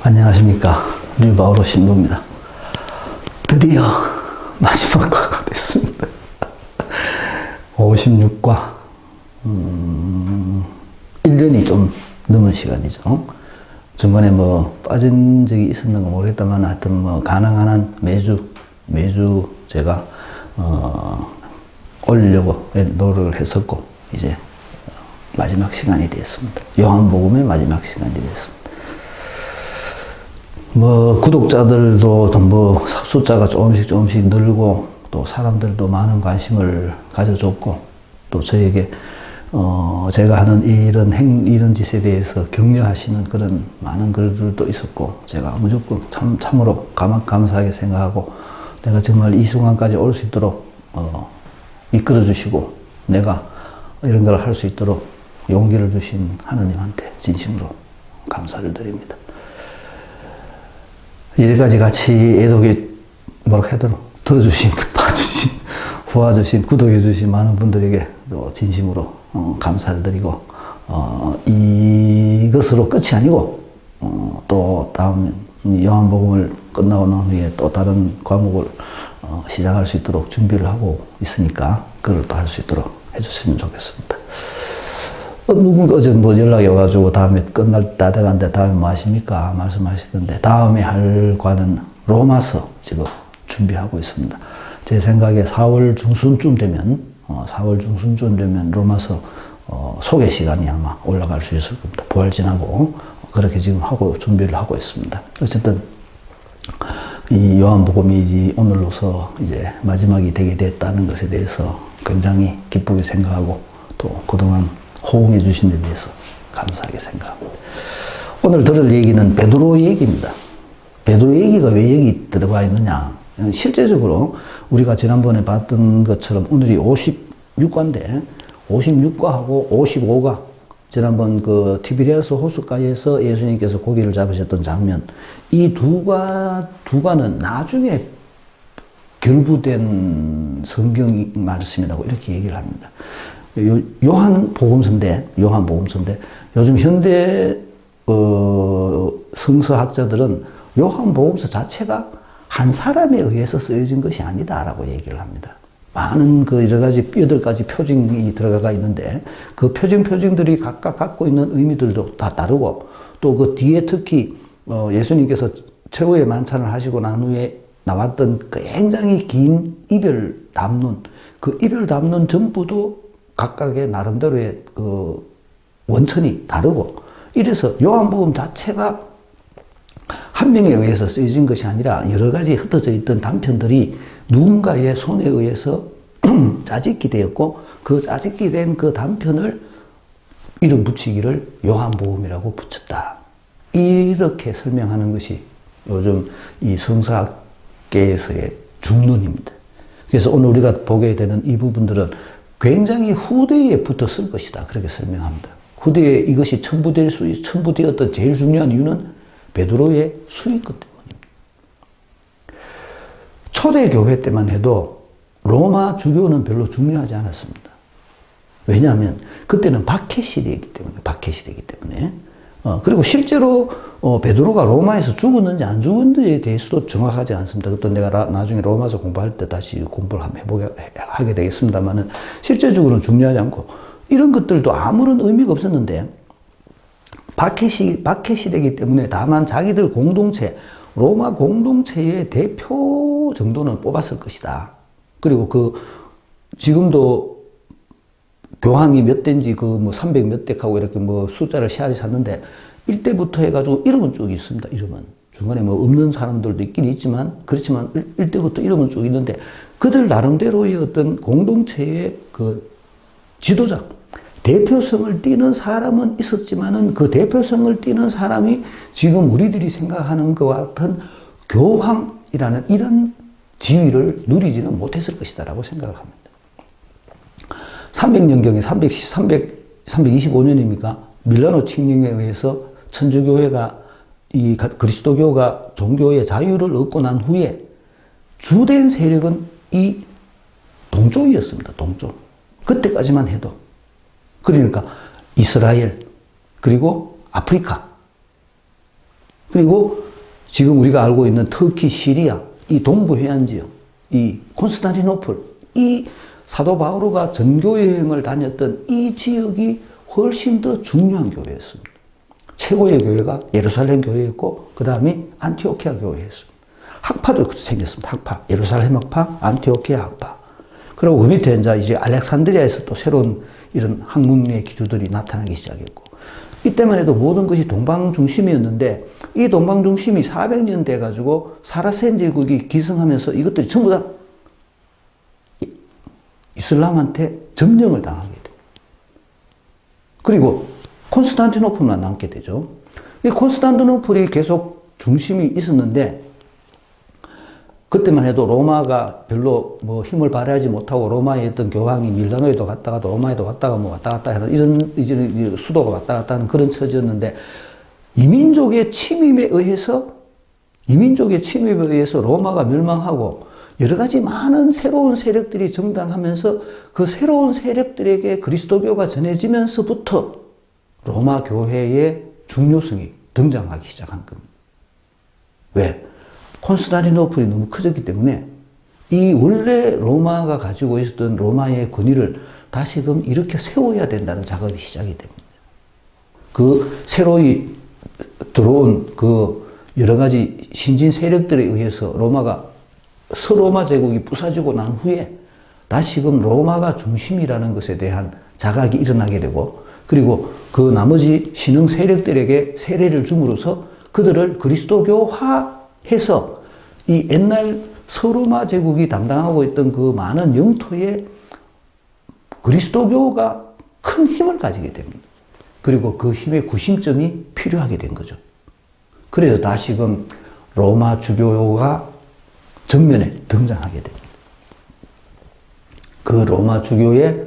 안녕하십니까. 류바오로 신부입니다. 드디어 마지막 과가 됐습니다. 56과 1년이 좀 넘은 시간이죠. 중간에 뭐 빠진 적이 있었는가 모르겠다만 하여튼 뭐 가능한 한 매주 제가 올리려고 노력을 했었고 이제 마지막 시간이 되었습니다. 요한복음의 마지막 시간이 되었습니다. 뭐 구독자들도 뭐 숫자가 조금씩 늘고 또 사람들도 많은 관심을 가져줬고 또 저에게 제가 하는 이런 짓에 대해서 격려하시는 그런 많은 글들도 있었고 제가 무조건 참으로 감사하게 생각하고 내가 정말 이 순간까지 올 수 있도록 이끌어 주시고 내가 이런 걸 할 수 있도록 용기를 주신 하느님한테 진심으로 감사를 드립니다. 이제까지 같이 애독에 뭐라고 해도 들어주신, 봐주신, 도와주신, 구독해주신 많은 분들에게 진심으로 감사를 드리고 이것으로 끝이 아니고 또 다음 요한복음을 끝나고 난 후에 또 다른 과목을 시작할 수 있도록 준비를 하고 있으니까 그걸 또 할 수 있도록 해주시면 좋겠습니다. 누군가 어제 뭐 연락이 와가지고 다음에 끝날 때 돼간데 다음에 뭐 하십니까? 말씀하시던데 다음에 할 과는 로마서 지금 준비하고 있습니다. 제 생각에 4월 중순쯤 되면 로마서 소개 시간이 아마 올라갈 수 있을 겁니다. 부활 지나고 그렇게 지금 준비를 하고 있습니다. 어쨌든 이 요한복음이 오늘로서 이제 마지막이 되게 됐다는 것에 대해서 굉장히 기쁘게 생각하고 또 그동안 호응해 주신 데 대해서 감사하게 생각합니다. 오늘 들을 얘기는 베드로 얘기입니다. 베드로 얘기가 왜 여기 들어가 있느냐. 실제적으로 우리가 지난번에 봤던 것처럼 오늘이 56과인데 56과하고 55과 지난번 그 티베리아스 호숫가에서 예수님께서 고기를 잡으셨던 장면 이 두 과는 나중에 결부된 성경 말씀이라고 이렇게 얘기를 합니다. 요한복음서인데 요즘 현대 성서학자들은 요한복음서 자체가 한 사람에 의해서 쓰여진 것이 아니다라고 얘기를 합니다. 많은 그 여러 가지 8가지 표징이 들어가 있는데 그 표징들이 각각 갖고 있는 의미들도 다 다르고 또 그 뒤에 특히 예수님께서 최후의 만찬을 하시고 난 후에 나왔던 굉장히 긴 이별 담론 그 이별 담론 전부도 각각의 나름대로의 그 원천이 다르고 이래서 요한복음 자체가 한 명에 의해서 쓰여진 것이 아니라 여러 가지 흩어져 있던 단편들이 누군가의 손에 의해서 짜집기 되었고 그 짜집기 된 그 단편을 이름 붙이기를 요한복음이라고 붙였다. 이렇게 설명하는 것이 요즘 이 성서학계에서의 중론입니다. 그래서 오늘 우리가 보게 되는 이 부분들은 굉장히 후대에 붙어 쓸 것이다. 그렇게 설명합니다. 후대에 이것이 첨부되었던 제일 중요한 이유는 베드로의 수익권 때문입니다. 초대교회 때만 해도 로마 주교는 별로 중요하지 않았습니다. 왜냐하면 그때는 박해시대이기 때문에 그리고 실제로 베드로가 로마에서 죽었는지 안 죽었는지에 대해서도 정확하지 않습니다. 그것도 내가 나중에 로마서 공부할 때 다시 공부를 한번 하게 되겠습니다만은 실제적으로는 중요하지 않고 이런 것들도 아무런 의미가 없었는데 박해시대이기 때문에 다만 자기들 공동체 로마 공동체의 대표 정도는 뽑았을 것이다. 그리고 지금도 교황이 몇 대인지 뭐 300 몇 대하고 이렇게 뭐 숫자를 세알이 샀는데 1대부터 해가지고 이름은 쭉 있습니다. 이름은. 중간에 뭐 없는 사람들도 있긴 있지만 그렇지만 1대부터 이름은 쭉 있는데 그들 나름대로의 어떤 공동체의 그 지도자, 대표성을 띠는 사람은 있었지만은 그 대표성을 띠는 사람이 지금 우리들이 생각하는 것과 같은 교황이라는 이런 지위를 누리지는 못했을 것이다라고 생각을 합니다. 300년경에 325년입니까? 밀라노 칙령에 의해서 천주교회가 이 그리스도교가 종교의 자유를 얻고 난 후에 주된 세력은 이 동쪽이었습니다. 동쪽. 그때까지만 해도. 그러니까 이스라엘 그리고 아프리카 그리고 지금 우리가 알고 있는 터키, 시리아, 이 동부 해안 지역, 이 콘스탄티노플, 이 사도 바오로가 전교 여행을 다녔던 이 지역이 훨씬 더 중요한 교회였습니다. 최고의 교회가 예루살렘 교회였고, 그 다음이 안티오키아 교회였습니다. 학파도 생겼습니다. 학파. 예루살렘 학파, 안티오키아 학파. 그리고 그 밑에 이제 알렉산드리아에서 또 새로운 이런 학문의 기주들이 나타나기 시작했고, 이때만 해도 모든 것이 동방 중심이었는데, 이 동방 중심이 400년 돼가지고 사라센 제국이 기승하면서 이것들이 전부 다 이슬람한테 점령을 당하게 됩니다. 그리고 콘스탄티노플만 남게 되죠. 이 콘스탄티노플이 계속 중심이 있었는데, 그때만 해도 로마가 별로 뭐 힘을 발휘하지 못하고 로마에 있던 교황이 밀라노에도 갔다가 로마에도 왔다가 뭐 왔다 갔다 하는 이런 수도가 왔다 갔다 하는 그런 처지였는데, 이민족의 침입에 의해서 로마가 멸망하고 여러 가지 많은 새로운 세력들이 정당하면서 그 새로운 세력들에게 그리스도교가 전해지면서부터 로마 교회의 중요성이 등장하기 시작한 겁니다. 왜? 콘스탄티노플이 너무 커졌기 때문에 이 원래 로마가 가지고 있었던 로마의 권위를 다시금 이렇게 세워야 된다는 작업이 시작이 됩니다. 그 새로이 들어온 그 여러 가지 신진 세력들에 의해서 로마가 서로마 제국이 부서지고 난 후에 다시금 로마가 중심이라는 것에 대한 자각이 일어나게 되고, 그리고 그 나머지 신흥 세력들에게 세례를 줌으로써 그들을 그리스도교화해서 이 옛날 서로마 제국이 담당하고 있던 그 많은 영토에 그리스도교가 큰 힘을 가지게 됩니다. 그리고 그 힘의 구심점이 필요하게 된 거죠. 그래서 다시금 로마 주교가 정면에 등장하게 됩니다. 그 로마 주교의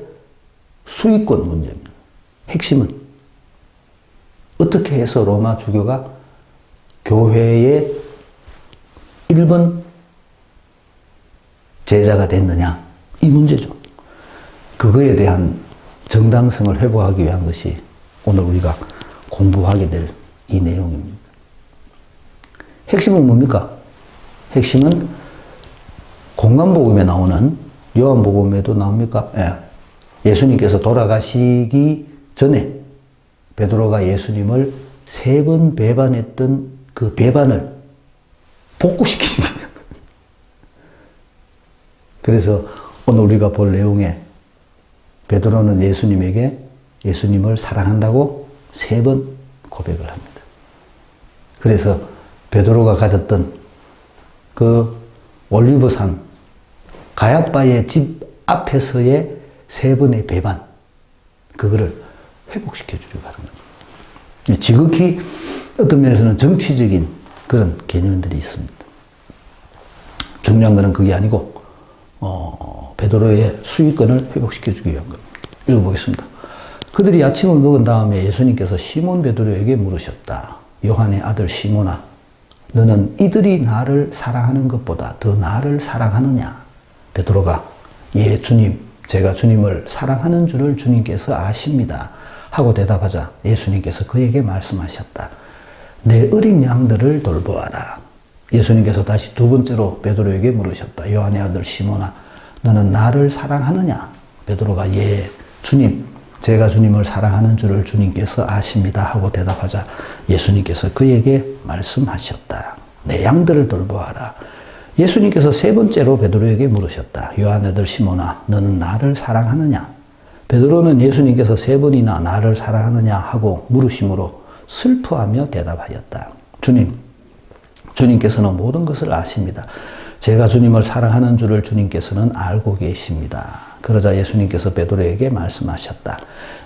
수익권 문제입니다. 핵심은 어떻게 해서 로마 주교가 교회의 1번 제자가 됐느냐, 이 문제죠. 그거에 대한 정당성을 회복하기 위한 것이 오늘 우리가 공부하게 될 이 내용입니다. 핵심은 뭡니까? 핵심은 공간복음에 나오는, 요한복음에도 나옵니까? 예수님께서 돌아가시기 전에 베드로가 예수님을 3번 배반했던 그 배반을 복구시키신 거예요. 그래서 오늘 우리가 볼 내용에 베드로는 예수님에게 예수님을 사랑한다고 3번 고백을 합니다. 그래서 베드로가 가졌던 그 올리브산 가야바의 집 앞에서의 3번의 배반, 그거를 회복시켜 주려고 하는 거죠. 지극히 어떤 면에서는 정치적인 그런 개념들이 있습니다. 중요한 것은 그게 아니고 베드로의 수익권을 회복시켜 주기 위한 겁니다. 읽어보겠습니다. 그들이 아침을 먹은 다음에 예수님께서 시몬 베드로에게 물으셨다. 요한의 아들 시몬아, 너는 이들이 나를 사랑하는 것보다 더 나를 사랑하느냐? 베드로가 예 주님, 제가 주님을 사랑하는 줄을 주님께서 아십니다 하고 대답하자 예수님께서 그에게 말씀하셨다. 내 어린 양들을 돌보아라. 예수님께서 다시 2번째로 베드로에게 물으셨다. 요한의 아들 시몬아, 너는 나를 사랑하느냐? 베드로가 예 주님, 제가 주님을 사랑하는 줄을 주님께서 아십니다 하고 대답하자 예수님께서 그에게 말씀하셨다. 내 양들을 돌보아라. 예수님께서 3번째로 베드로에게 물으셨다. 요한의 아들 시몬아, 너는 나를 사랑하느냐? 베드로는 예수님께서 3번이나 나를 사랑하느냐 하고 물으심으로 슬퍼하며 대답하였다. 주님, 주님께서는 모든 것을 아십니다. 제가 주님을 사랑하는 줄을 주님께서는 알고 계십니다. 그러자 예수님께서 베드로에게 말씀하셨다.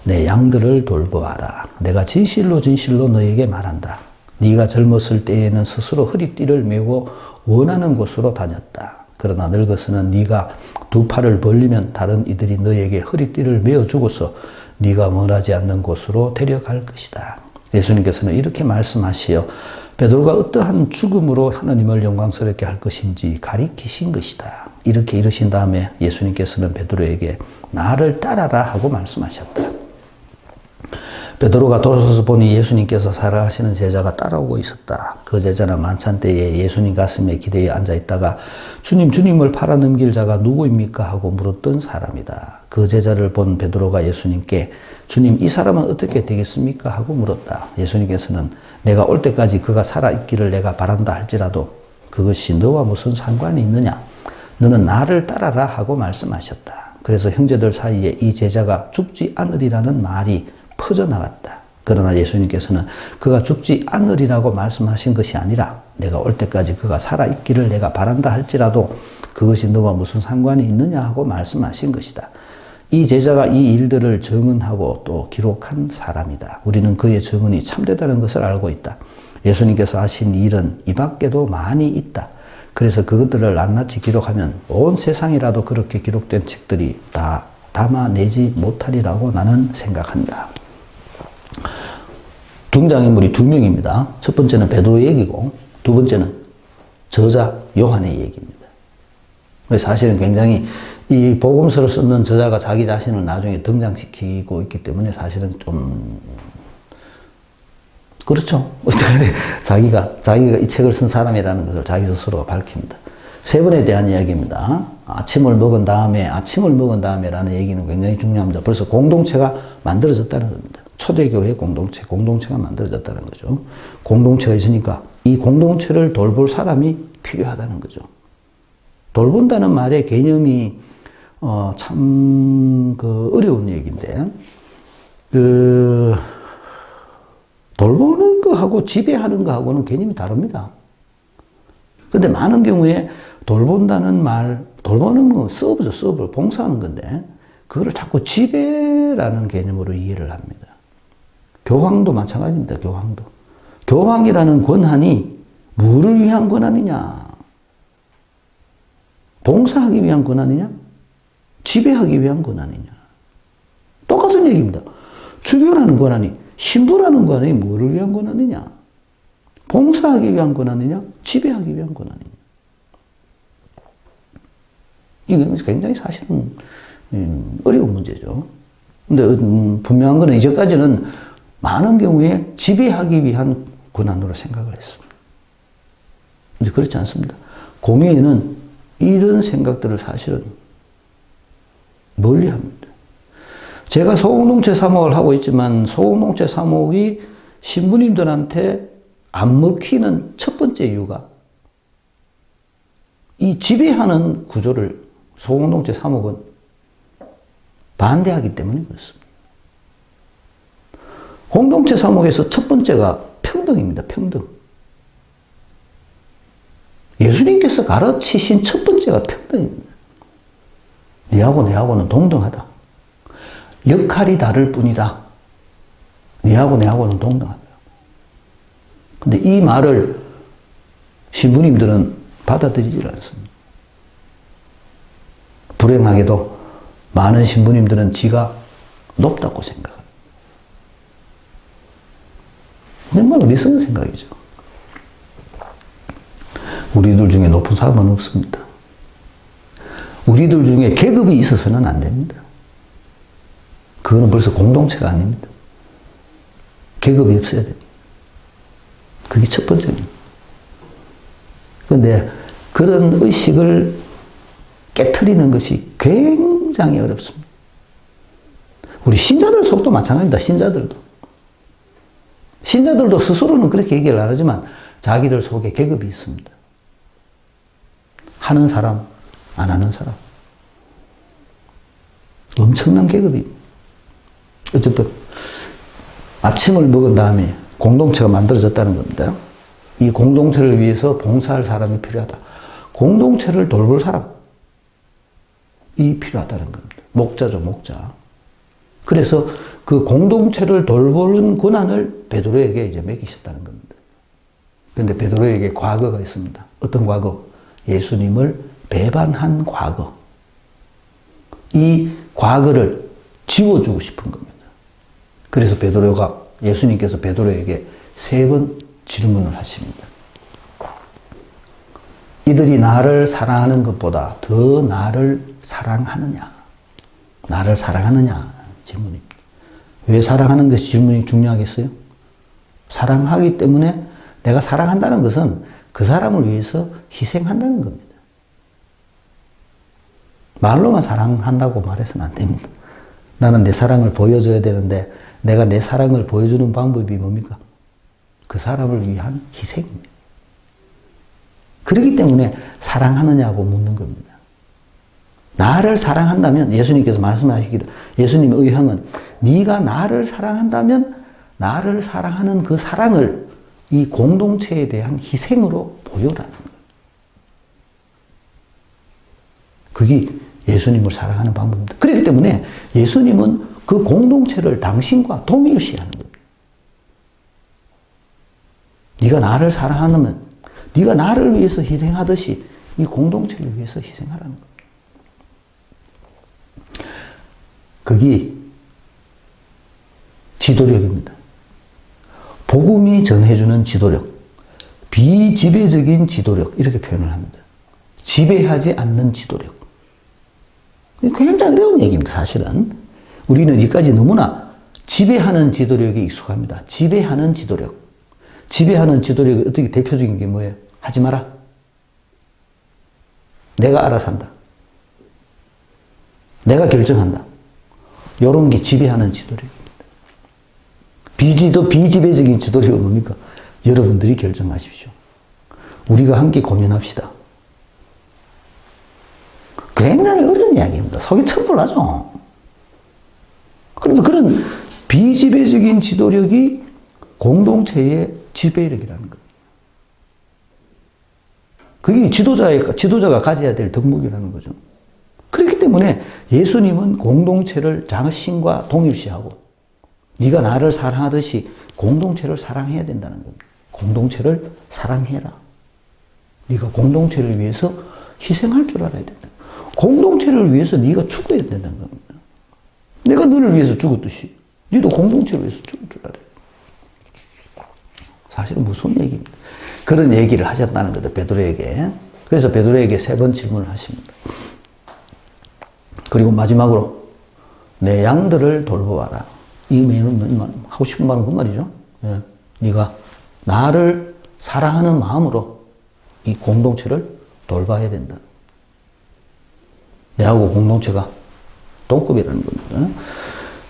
내 양들을 돌보아라. 내가 진실로 진실로 너에게 말한다. 네가 젊었을 때에는 스스로 허리띠를 메고 원하는 곳으로 다녔다. 그러나 늙어서는 네가 2 팔을 벌리면 다른 이들이 너에게 허리띠를 메어주고서 네가 원하지 않는 곳으로 데려갈 것이다. 예수님께서는 이렇게 말씀하시어 베드로가 어떠한 죽음으로 하나님을 영광스럽게 할 것인지 가리키신 것이다. 이렇게 이르신 다음에 예수님께서는 베드로에게 나를 따라라 하고 말씀하셨다. 베드로가 돌아서서 보니 예수님께서 사랑하시는 제자가 따라오고 있었다. 그 제자는 만찬 때에 예수님 가슴에 기대어 앉아있다가 주님, 주님을 팔아넘길 자가 누구입니까? 하고 물었던 사람이다. 그 제자를 본 베드로가 예수님께 주님, 이 사람은 어떻게 되겠습니까? 하고 물었다. 예수님께서는 내가 올 때까지 그가 살아있기를 내가 바란다 할지라도 그것이 너와 무슨 상관이 있느냐? 너는 나를 따라라 하고 말씀하셨다. 그래서 형제들 사이에 이 제자가 죽지 않으리라는 말이 퍼져나갔다. 그러나 예수님께서는 그가 죽지 않으리라고 말씀하신 것이 아니라 내가 올 때까지 그가 살아있기를 내가 바란다 할지라도 그것이 너와 무슨 상관이 있느냐 하고 말씀하신 것이다. 이 제자가 이 일들을 증언하고 또 기록한 사람이다. 우리는 그의 증언이 참되다는 것을 알고 있다. 예수님께서 하신 일은 이 밖에도 많이 있다. 그래서 그것들을 낱낱이 기록하면 온 세상이라도 그렇게 기록된 책들이 다 담아내지 못하리라고 나는 생각한다. 등장인물이 두 명입니다. 첫 번째는 베드로 얘기고 두 번째는 저자 요한의 얘기입니다. 사실은 굉장히 이 복음서를 쓰는 저자가 자기 자신을 나중에 등장시키고 있기 때문에 사실은 좀 그렇죠. 어떻게 자기가 이 책을 쓴 사람이라는 것을 자기 스스로가 밝힙니다. 세 번에 대한 이야기입니다. 아침을 먹은 다음에라는 얘기는 굉장히 중요합니다. 벌써 공동체가 만들어졌다는 겁니다. 초대교회 공동체가 만들어졌다는 거죠. 공동체가 있으니까 이 공동체를 돌볼 사람이 필요하다는 거죠. 돌본다는 말의 개념이 참 어려운 얘기인데 돌보는 거하고 지배하는 거하고는 개념이 다릅니다. 근데 많은 경우에 돌보는 거 서브죠, 서브. 봉사하는 건데, 그거를 자꾸 지배라는 개념으로 이해를 합니다. 교황도 마찬가지입니다, 교황도. 교황이라는 권한이 뭐를 위한 권한이냐? 봉사하기 위한 권한이냐? 지배하기 위한 권한이냐? 똑같은 얘기입니다. 주교라는 권한이, 신부라는 권한이 뭐를 위한 권한이냐? 봉사하기 위한 권한이냐? 지배하기 위한 권한이냐? 이건 굉장히 사실은 어려운 문제죠. 근데 분명한 것은 이제까지는 많은 경우에 지배하기 위한 권한으로 생각을 했습니다. 근데 그렇지 않습니다. 공의는 이런 생각들을 사실은 멀리 합니다. 제가 소공동체 사목을 하고 있지만 소공동체 사목이 신부님들한테 안 먹히는 첫 번째 이유가 이 지배하는 구조를 소공동체 사목은 반대하기 때문에 그렇습니다. 공동체 사목에서 첫 번째가 평등입니다. 평등. 예수님께서 가르치신 첫 번째가 평등입니다. 네하고 내하고는 동등하다. 역할이 다를 뿐이다. 네하고 내하고는 동등하다. 근데 이 말을 신부님들은 받아들이지 않습니다. 불행하게도 많은 신부님들은 지가 높다고 생각합니다. 정말 어리석은 생각이죠. 우리들 중에 높은 사람은 없습니다. 우리들 중에 계급이 있어서는 안 됩니다. 그거는 벌써 공동체가 아닙니다. 계급이 없어야 됩니다. 그게 첫 번째입니다. 그런데 그런 의식을 깨트리는 것이 굉장히 어렵습니다. 우리 신자들 속도 마찬가지입니다. 신자들도 스스로는 그렇게 얘기를 안 하지만 자기들 속에 계급이 있습니다. 하는 사람, 안 하는 사람. 엄청난 계급입니다. 어쨌든 아침을 먹은 다음에 공동체가 만들어졌다는 겁니다. 이 공동체를 위해서 봉사할 사람이 필요하다. 공동체를 돌볼 사람이 필요하다는 겁니다. 목자죠, 목자. 그래서 그 공동체를 돌보는 권한을 베드로에게 이제 맡기셨다는 겁니다. 그런데 베드로에게 과거가 있습니다. 어떤 과거? 예수님을 배반한 과거. 이 과거를 지워주고 싶은 겁니다. 그래서 예수님께서 베드로에게 3번 질문을 하십니다. 이들이 나를 사랑하는 것보다 더 나를 사랑하느냐? 나를 사랑하느냐? 질문입니다. 왜 사랑하는 것이 질문이 중요하겠어요? 사랑하기 때문에 내가 사랑한다는 것은 그 사람을 위해서 희생한다는 겁니다. 말로만 사랑한다고 말해서는 안 됩니다. 나는 내 사랑을 보여줘야 되는데 내가 내 사랑을 보여주는 방법이 뭡니까? 그 사람을 위한 희생입니다. 그렇기 때문에 사랑하느냐고 묻는 겁니다. 나를 사랑한다면 예수님께서 말씀하시기를 예수님의 의형은 네가 나를 사랑한다면 나를 사랑하는 그 사랑을 이 공동체에 대한 희생으로 보여라는 거예요. 그게 예수님을 사랑하는 방법입니다. 그렇기 때문에 예수님은 그 공동체를 당신과 동일시하는 겁니다. 네가 나를 사랑하면 네가 나를 위해서 희생하듯이 이 공동체를 위해서 희생하라는 겁니다. 그게 지도력입니다. 복음이 전해주는 지도력, 비지배적인 지도력 이렇게 표현을 합니다. 지배하지 않는 지도력. 굉장히 어려운 얘기입니다. 사실은 우리는 여기까지 너무나 지배하는 지도력에 익숙합니다. 지배하는 지도력. 지배하는 지도력이 어떻게 대표적인 게 뭐예요? 하지 마라. 내가 알아서 한다. 내가 결정한다. 이런 게 지배하는 지도력입니다. 비지배적인 지도력은 뭡니까? 여러분들이 결정하십시오. 우리가 함께 고민합시다. 굉장히 어려운 이야기입니다. 속이 천불나죠. 그런데 그런 비지배적인 지도력이 공동체의 지배력이라는 겁니다. 그게 지도자가 가져야 될 덕목이라는 거죠. 그렇기 때문에 예수님은 공동체를 자신과 동일시하고 네가 나를 사랑하듯이 공동체를 사랑해야 된다는 겁니다. 공동체를 사랑해라. 네가 공동체를 위해서 희생할 줄 알아야 된다. 공동체를 위해서 네가 죽어야 된다는 겁니다. 내가 너를 위해서 죽었듯이 너도 공동체를 위해서 죽을 줄 알아야 돼. 사실은 무서운 얘기입니다. 그런 얘기를 하셨다는 거죠. 베드로에게. 그래서 베드로에게 3번 질문을 하십니다. 그리고 마지막으로 내 양들을 돌보아라. 이 말은 하고 싶은 말은 그 말이죠. 예. 네가 나를 사랑하는 마음으로 이 공동체를 돌봐야 된다. 내하고 공동체가 동급이라는 겁니다.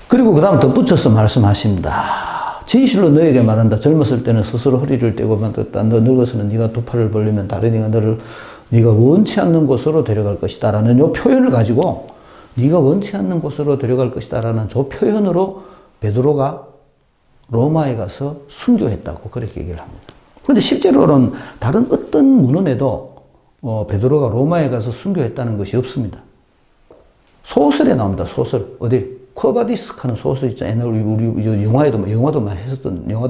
그리고 그 다음 덧붙여서 말씀하십니다. 진실로 너에게 말한다. 젊었을 때는 스스로 허리를 떼고 만들었다. 너 늙어서는 네가 두 팔을 벌리면 다른 이가 너를 네가 원치 않는 곳으로 데려갈 것이다. 라는 이 표현을 가지고 네가 원치 않는 곳으로 데려갈 것이다. 라는 저 표현으로 베드로가 로마에 가서 순교했다고 그렇게 얘기를 합니다. 그런데 실제로는 다른 어떤 문헌에도 베드로가 로마에 가서 순교했다는 것이 없습니다. 소설에 나옵니다. 소설. 어디? 코바디스카는 소설 있잖아요. 우리 영화도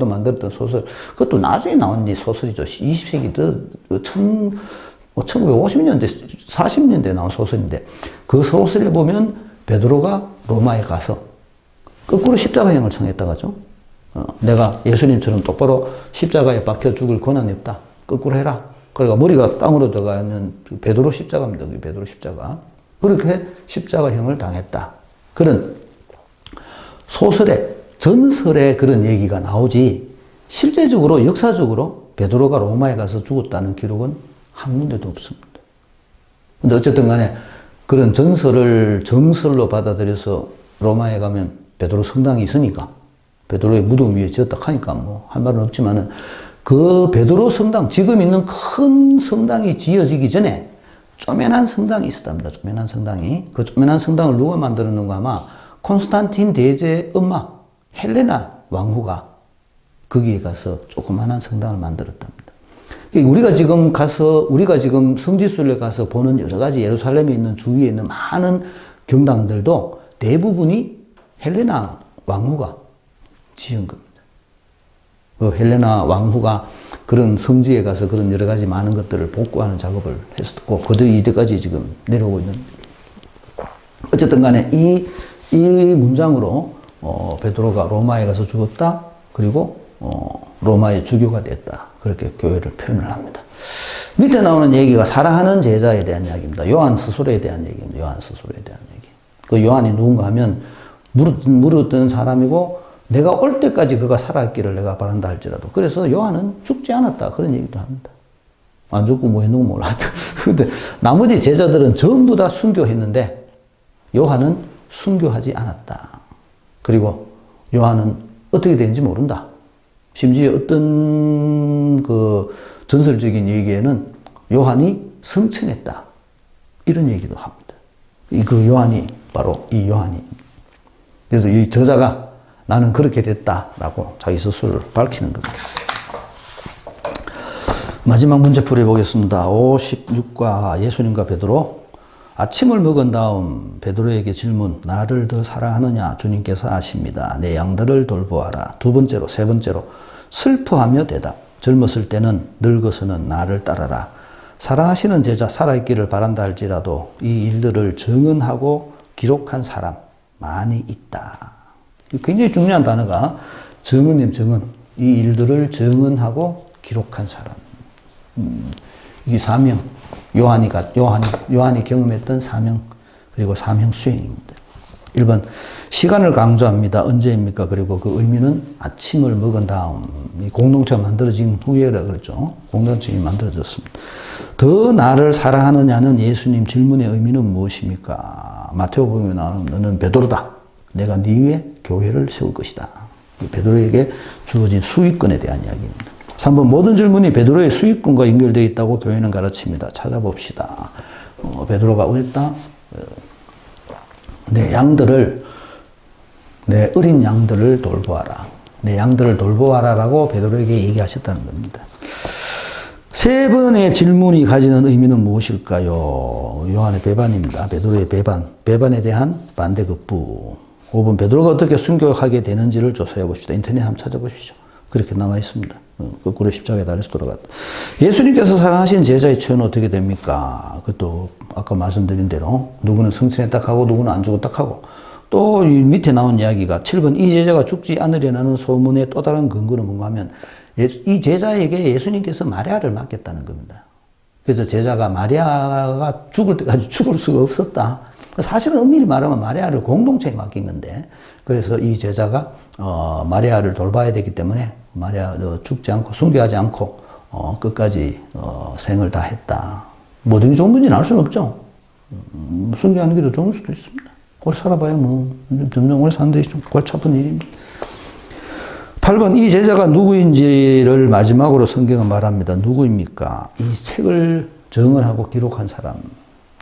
만들었던 소설. 그것도 나중에 나온 소설이죠. 20세기 1950년대, 40년대에 나온 소설인데 그 소설에 보면 베드로가 로마에 가서 거꾸로 십자가형을 청했다고 하죠. 내가 예수님처럼 똑바로 십자가에 박혀 죽을 권한이 없다. 거꾸로 해라. 그러니까 머리가 땅으로 들어가는 베드로 십자가입니다. 베드로 십자가. 그렇게 십자가형을 당했다. 그런 소설에, 전설에 그런 얘기가 나오지 실제적으로 역사적으로 베드로가 로마에 가서 죽었다는 기록은 한 군데도 없습니다. 근데 어쨌든 간에 그런 전설을 정설로 받아들여서 로마에 가면 베드로 성당이 있으니까 베드로의 무덤 위에 지었다 하니까 뭐 할 말은 없지만은 그 베드로 성당, 지금 있는 큰 성당이 지어지기 전에 쪼매난 성당이 있었답니다. 쪼매난 성당이. 그 쪼매난 성당을 누가 만들었는가 아마 콘스탄틴 대제의 엄마 헬레나 왕후가 거기에 가서 조그만한 성당을 만들었답니다. 우리가 지금 성지순례 가서 보는 여러 가지 예루살렘에 있는 주위에 있는 많은 경당들도 대부분이 헬레나 왕후가 지은 겁니다. 그 헬레나 왕후가 그런 성지에 가서 그런 여러 가지 많은 것들을 복구하는 작업을 했었고, 그들이 이때까지 지금 내려오고 있는. 어쨌든 간에 이 문장으로, 베드로가 로마에 가서 죽었다. 그리고, 로마의 주교가 됐다. 그렇게 교회를 표현을 합니다. 밑에 나오는 얘기가 사랑하는 제자에 대한 이야기입니다. 요한 스스로에 대한 얘기입니다. 요한 스스로에 대한 얘기. 그 요한이 누군가 하면 물었던 사람이고, 내가 올 때까지 그가 살아있기를 내가 바란다 할지라도. 그래서 요한은 죽지 않았다. 그런 얘기도 합니다. 안 죽고 뭐 했는 거 몰라. 근데 나머지 제자들은 전부 다 순교했는데 요한은 순교하지 않았다. 그리고 요한은 어떻게 되는지 모른다. 심지어 어떤 그 전설적인 얘기에는 요한이 성천했다. 이런 얘기도 합니다. 그 요한이 바로 이 요한이. 그래서 이 저자가 나는 그렇게 됐다라고 자기 스스로를 밝히는 겁니다. 마지막 문제 풀어보겠습니다. 56과 예수님과 베드로. 아침을 먹은 다음 베드로에게 질문. 나를 더 사랑하느냐? 주님께서 아십니다. 내 양들을 돌보아라. 두 번째로, 세 번째로 슬퍼하며 대답. 젊었을 때는 늙어서는 나를 따라라. 사랑하시는 제자 살아있기를 바란다 할지라도 이 일들을 증언하고 기록한 사람 많이 있다. 굉장히 중요한 단어가 증언이에요. 증언. 이 일들을 증언하고 기록한 사람. 이게 사명. 요한이 경험했던 사명, 그리고 사명 수행입니다. 1번, 시간을 강조합니다. 언제입니까? 그리고 그 의미는 아침을 먹은 다음, 공동체가 만들어진 후에라 그랬죠. 공동체가 만들어졌습니다. 더 나를 사랑하느냐는 예수님 질문의 의미는 무엇입니까? 마태복음에 나오는 너는 베드로다. 내가 네 위에 교회를 세울 것이다. 베드로에게 주어진 수익권에 대한 이야기입니다. 3번, 모든 질문이 베드로의 수익권과 연결되어 있다고 교회는 가르칩니다. 찾아봅시다. 베드로가 어딨다? 내 어린 양들을 돌보아라. 내 양들을 돌보아라라고 베드로에게 얘기하셨다는 겁니다. 세 번의 질문이 가지는 의미는 무엇일까요? 요한의 배반입니다. 베드로의 배반. 배반에 대한 반대급부. 5번, 베드로가 어떻게 순교하게 되는지를 조사해 봅시다. 인터넷 한번 찾아보십시오. 그렇게 나와 있습니다. 거꾸로 십자가에 달려서 돌아갔다. 예수님께서 사랑하신 제자의 처는 어떻게 됩니까? 그것도 아까 말씀드린 대로 누구는 성천에 딱 하고 누구는 안 주고 딱 하고, 또 밑에 나온 이야기가 7번, 이 제자가 죽지 않으려는 소문의 또 다른 근거는 뭔가 하면 이 제자에게 예수님께서 마리아를 맡겼다는 겁니다. 그래서 제자가 마리아가 죽을 때까지 죽을 수가 없었다. 사실은 엄밀히 말하면 마리아를 공동체에 맡긴 건데, 그래서 이 제자가 마리아를 돌봐야 되기 때문에 마리아 죽지 않고 순교하지 않고 끝까지 생을 다 했다. 뭐 되게 좋은 건지 알 수는 없죠. 순교하는 게 더 좋을 수도 있습니다. 오래 살아봐야 뭐 점점 오래 사는 데 좀 골치 아픈 일입니다. 8번, 이 제자가 누구인지를 마지막으로 성경은 말합니다. 누구입니까? 이 책을 정언하고 기록한 사람,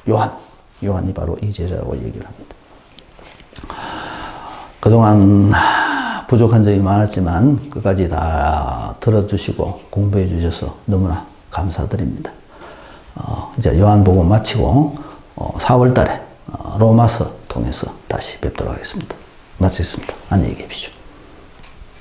요한이 바로 이 제자라고 얘기를 합니다. 그동안 부족한 점이 많았지만 끝까지 다 들어주시고 공부해 주셔서 너무나 감사드립니다. 이제 요한복음 마치고 4월 달에 로마서 통해서 다시 뵙도록 하겠습니다. 마치겠습니다. 안녕히 계십시오.